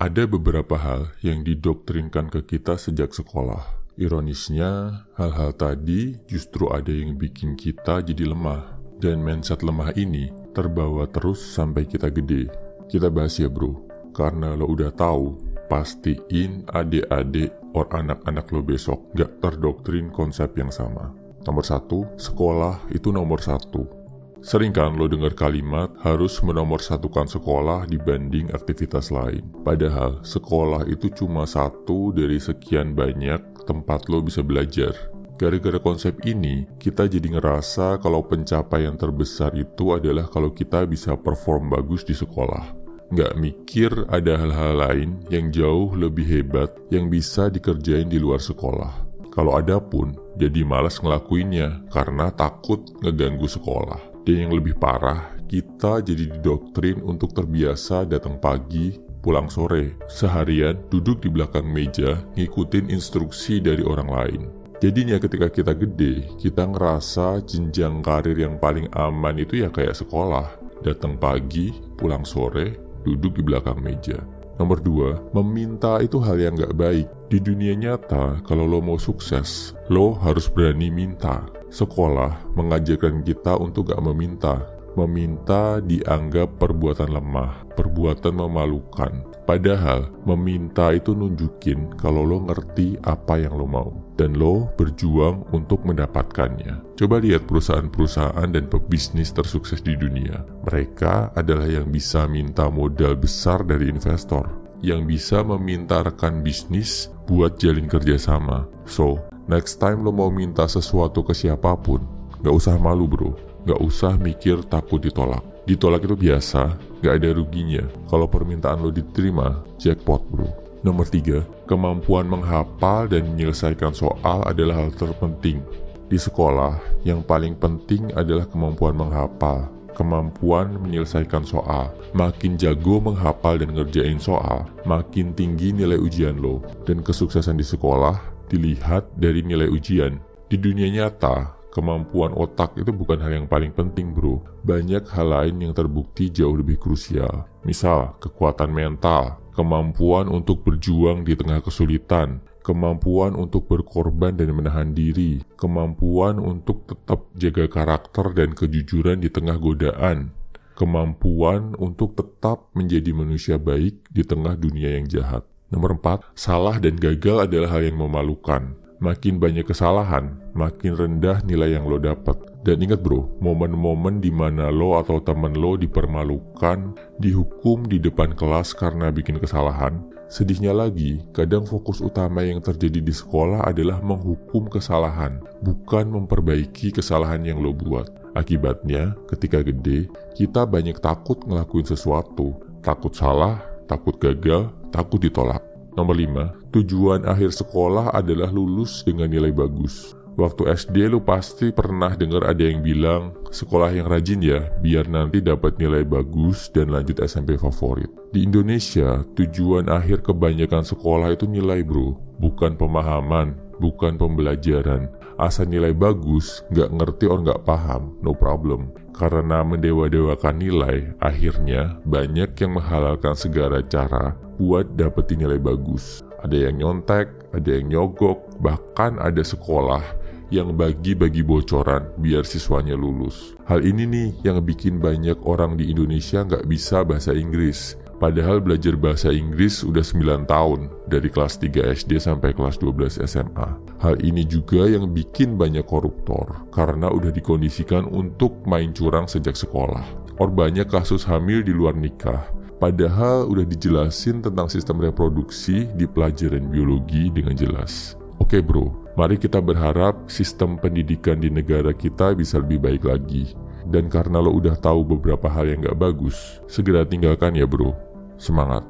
Ada beberapa hal yang didoktrinkan ke kita sejak sekolah. Ironisnya, hal-hal tadi justru ada yang bikin kita jadi lemah. Dan mindset lemah ini terbawa terus sampai kita gede. Kita bahas ya bro, karena lo udah tahu, pastiin adik-adik or anak-anak lo besok gak terdoktrin konsep yang sama. Nomor 1, sekolah itu nomor 1. Sering kan lo dengar kalimat harus menomorsatukan sekolah dibanding aktivitas lain. Padahal sekolah itu cuma satu dari sekian banyak tempat lo bisa belajar. Gara-gara konsep ini, kita jadi ngerasa kalau pencapaian terbesar itu adalah kalau kita bisa perform bagus di sekolah. Nggak mikir ada hal-hal lain yang jauh lebih hebat yang bisa dikerjain di luar sekolah. Kalau ada pun, jadi malas ngelakuinnya karena takut ngeganggu sekolah. Dan yang lebih parah, kita jadi didoktrin untuk terbiasa datang pagi, pulang sore. Seharian duduk di belakang meja, ngikutin instruksi dari orang lain. Jadinya ketika kita gede, kita ngerasa jenjang karir yang paling aman itu ya kayak sekolah. Datang pagi, pulang sore, duduk di belakang meja. Nomor 2, meminta itu hal yang gak baik. Di dunia nyata, kalau lo mau sukses, lo harus berani minta. Sekolah mengajarkan kita untuk gak meminta. Meminta dianggap perbuatan lemah, perbuatan memalukan. Padahal, meminta itu nunjukin kalau lo ngerti apa yang lo mau. Dan lo berjuang untuk mendapatkannya. Coba lihat perusahaan-perusahaan dan pebisnis tersukses di dunia. Mereka adalah yang bisa minta modal besar dari investor. Yang bisa meminta rekan bisnis buat jalin kerjasama. So, next time lo mau minta sesuatu ke siapapun, gak usah malu bro. Gak usah mikir takut ditolak. Ditolak itu biasa, gak ada ruginya. Kalau permintaan lo diterima, jackpot bro. Nomor 3, kemampuan menghafal dan menyelesaikan soal adalah hal terpenting. Di sekolah, yang paling penting adalah kemampuan menghafal, kemampuan menyelesaikan soal. Makin jago menghafal dan ngerjain soal, makin tinggi nilai ujian lo. Dan kesuksesan di sekolah dilihat dari nilai ujian. Di dunia nyata, kemampuan otak itu bukan hal yang paling penting bro. Banyak hal lain yang terbukti jauh lebih krusial. Misal, kekuatan mental, kemampuan untuk berjuang di tengah kesulitan, kemampuan untuk berkorban dan menahan diri, kemampuan untuk tetap jaga karakter dan kejujuran di tengah godaan, kemampuan untuk tetap menjadi manusia baik di tengah dunia yang jahat. Nomor 4, salah dan gagal adalah hal yang memalukan. Makin banyak kesalahan, makin rendah nilai yang lo dapat. Dan ingat bro, momen-momen di mana lo atau temen lo dipermalukan, dihukum di depan kelas karena bikin kesalahan. Sedihnya lagi, kadang fokus utama yang terjadi di sekolah adalah menghukum kesalahan, bukan memperbaiki kesalahan yang lo buat. Akibatnya, ketika gede, kita banyak takut ngelakuin sesuatu. Takut salah, takut gagal, takut ditolak. Nomor 5, tujuan akhir sekolah adalah lulus dengan nilai bagus. Waktu SD lu pasti pernah dengar ada yang bilang, sekolah yang rajin ya, biar nanti dapat nilai bagus dan lanjut SMP favorit. Di Indonesia, tujuan akhir kebanyakan sekolah itu nilai bro, bukan pemahaman, bukan pembelajaran. Asal nilai bagus, gak ngerti or gak paham, no problem. Karena mendewa-dewakan nilai, akhirnya banyak yang menghalalkan segala cara buat dapetin nilai bagus. Ada yang nyontek, ada yang nyogok, bahkan ada sekolah yang bagi-bagi bocoran biar siswanya lulus. Hal ini nih yang bikin banyak orang di Indonesia nggak bisa bahasa Inggris. Padahal belajar bahasa Inggris udah 9 tahun, dari kelas 3 SD sampai kelas 12 SMA. Hal ini juga yang bikin banyak koruptor, karena udah dikondisikan untuk main curang sejak sekolah. Or banyak kasus hamil di luar nikah. Padahal udah dijelasin tentang sistem reproduksi di pelajaran biologi dengan jelas. Oke bro, mari kita berharap sistem pendidikan di negara kita bisa lebih baik lagi. Dan karena lo udah tahu beberapa hal yang gak bagus, segera tinggalkan ya bro. Semangat!